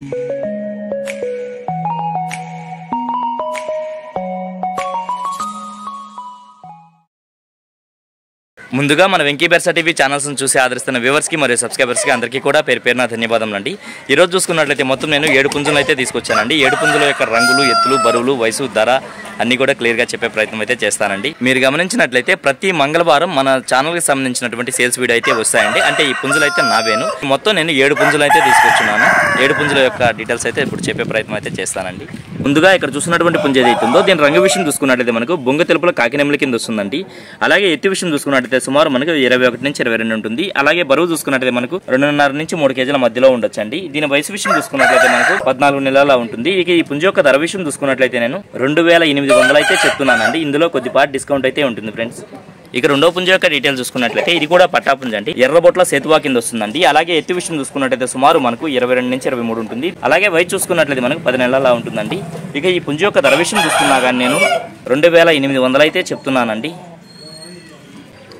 ముందుగా మన Venky బెర్సా TV channels ను చూసి ఆదరిస్తున్న వ్యూవర్స్ కి మరియు సబ్స్క్రైబర్స్ కి అందరికీ కూడా పేరున ధన్యవాదాలండి। ఈ రోజు చూసుకున్నట్లయితే మొత్తం నేను 7 పుంజులను అయితే తీసుకొచ్చానండి। 7 పుంజుల యొక్క రంగులు, ఎత్తులు, బరువులు, వయసు, ధర అన్ని కూడా క్లియర్ గా చెప్పే ప్రయత్నం అయితే చేస్తానండి। మీరు గమనించినట్లయితే ప్రతి మంగళవారం మన ఛానల్ కి సంబంధించినటువంటి సేల్స్ వీడియో అయితే వస్తాయండి। అంటే ఈ పుంజులు అయితే నావేను। మొత్తం నేను 7 పుంజులు అయితే తీసుకొచ్చున్నాను। 7 పుంజుల యొక్క డీటెయిల్స్ అయితే ఇప్పుడు చెప్పే ప్రయత్నం అయితే చేస్తానండి। ముందుగా ఇక్కడ చూస్తున్నటువంటి పుంజ ఏదైతే ఉందో దీని రంగు విషయం చూసుకున్నట్లయితే మనకు బొంగ తెలుపుల కాకినెమ్మల కింద వస్తుందండి। అలాగే ఎత్తు విషయం చూసుకున్నట్లయితే సుమారు మనకు 21 నుంచి 22 ఉంటుంది। అలాగే బరువు చూసుకున్నట్లయితే మనకు 2.5 నుంచి 3 కేజీల మధ్యలో ఉండొచ్చండి। దీని వయసు విషయం చూసుకున్నట్లయితే మనకు 14 నెలల ఉంటుంది। ఇక ఈ పుంజ యొక్క ధర విషయం చూసుకున్నట్లయితే నేను 2800 అయితే చెప్తున్నానండి। ఇందులో కొద్దిపాటి డిస్కౌంట్ అయితే ఉంటుంది ఫ్రెండ్స్। ఇక రెండో పుంజ యొక్క డీటెయిల్ చూసుకున్నట్లయితే ఇది కూడా పట్టా పుంజ అండి, ఎర్రబొట్ల సేతువా కింద వస్తుందండి। అలాగే ఎత్తు విషయం చూసుకున్నట్లయితే సుమారు మనకు 22 నుంచి 23 ఉంటుంది। అలాగే వయసు చూసుకున్నట్లయితే మనకు 10 నెలల ఉంటుందండి। ఇక ఈ పుంజ యొక్క ధర విషయం చూసుకున్నా కానీ నేను 2800 అయితే చెప్తున్నానండి।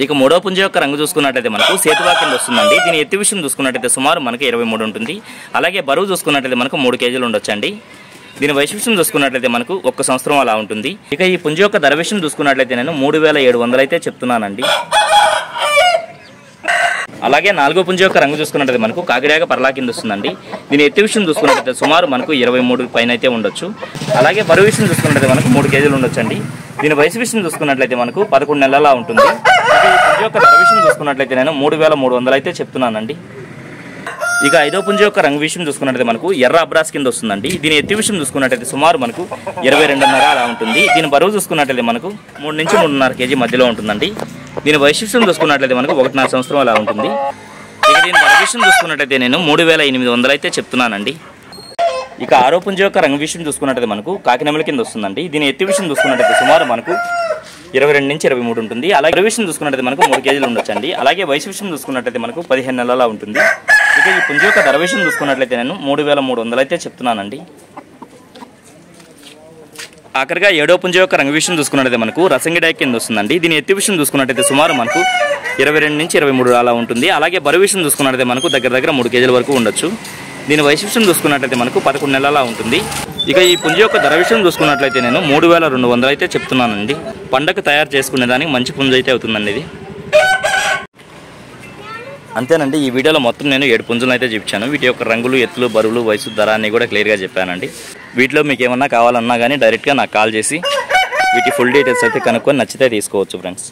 ఇక మూడో పుంజ యొక్క రంగు చూసుకున్నట్లయితే మనకు సేతువా కింద వస్తుందండి। దీని ఎత్తు విషయం చూసుకున్నట్లయితే సుమారు మనకు 23 ఉంటుంది। అలాగే బరువు చూసుకున్నట్లయితే మనకు 3 కేజీలు ఉండొచ్చండి। దీని వయసు విషయం చూసుకున్నట్లయితే మనకు 1 సంవత్సరం అలా ఉంటుంది। ఇక ఈ పుంజ యొక్క ధర విషయం చూసుకున్నట్లయితే నేను 3700 అయితే చెప్తున్నానండి। అలాగే నాలుగో పుంజ యొక్క రంగు చూసుకున్నట్లయితే మనకు కాకిడాక పర్లా కింద వస్తుందండి। దీని ఎత్తు విషయం చూసుకున్నట్లయితే సుమారు మనకు 23 పైన అయితే ఉండొచ్చు। అలాగే బరువు విషయం చూసుకున్నట్లయితే మనకు 3 కేజీలు ఉండొచ్చండి। దీని వయసు విషయం చూసుకున్నట్లయితే మనకు 11 నెలల ఉంటుంది। ఇక ఈ పుంజ యొక్క ధర విషయం చూసుకున్నట్లయితే నేను 3300 అయితే చెప్తున్నానండి। ఇక ఐదో పుంజ యొక్క రంగు విషయం చూసుకున్నట్లయితే మనకు ఎర్ర అబ్రాస్ కింద వస్తుందండి। దీని ఎత్తు విషయం చూసుకున్నట్లయితే సుమారు మనకు 22.5 అలా ఉంటుంది। దీని బరువు చూసుకున్నట్లయితే మనకు 3 నుంచి 3.5 కేజీ మధ్యలో ఉంటుందండి। దీని వయసు విషయం చూసుకున్నట్లయితే మనకు 1.5 సంవత్సరం అలా ఉంటుంది। ఇక దీని ధర విషయం చూసుకున్నట్లయితే నేను 3800 అయితే చెప్తున్నానండి। ఇక ఆరో పుంజ యొక్క రంగు విషయం చూసుకున్నట్లయితే మనకు కాకినెమ్మల కింద వస్తుందండి। దీని ఎత్తు విషయం చూసుకున్నట్లయితే సుమారు మనకు 22 నుంచి 23 ఉంటుంది। అలాగే బరువు విషయం చూసుకున్నట్లయితే మనకు 3 కేజీలు ఉండొచ్చండి। అలాగే వయసు విషయం చూసుకున్నట్లయితే మనకు 15 నెలల ఉంటుంది। ఇక ఈ పుంజ యొక్క ధర విషయం చూసుకున్నట్లయితే నేను 3300 అయితే చెప్తున్నానండి। ఆఖరిగా ఏడో పుంజ యొక్క రంగు విషయం చూసుకున్నట్లయితే మనకు రసంగిడాయ కింద వస్తుందండి। దీని ఎత్తు విషయం చూసుకున్నట్లయితే సుమారు మనకు 22 నుంచి 23 అలా ఉంటుంది। అలాగే బరువు విషయం చూసుకున్నట్లయితే మనకు దగ్గర 3 కేజీల వరకు ఉండొచ్చు। దీని వయసు విషయం చూసుకున్నట్లయితే మనకు 11 నెలల ఉంటుంది। ఇక ఈ పుంజ యొక్క ధర విషయం చూసుకున్నట్లయితే నేను 3200 అయితే చెప్తున్నానండి। పండగ తయారు చేసుకునేదానికి మంచి పుంజ అయితే అవుతుందండి ఇది। అంతేనండి, ఈ వీడియోలో మొత్తం నేను 7 పుంజులను అయితే చూపించాను। వీటి యొక్క రంగులు, ఎత్తులు, బరువులు, వయసు, ధర అన్ని కూడా క్లియర్గా చెప్పానండి। వీటిలో మీకు ఏమన్నా కావాలన్నా కానీ డైరెక్ట్గా నాకు కాల్ చేసి వీటి ఫుల్ డీటెయిల్స్ అయితే కనుక్కొని నచ్చితే తీసుకోవచ్చు ఫ్రెండ్స్।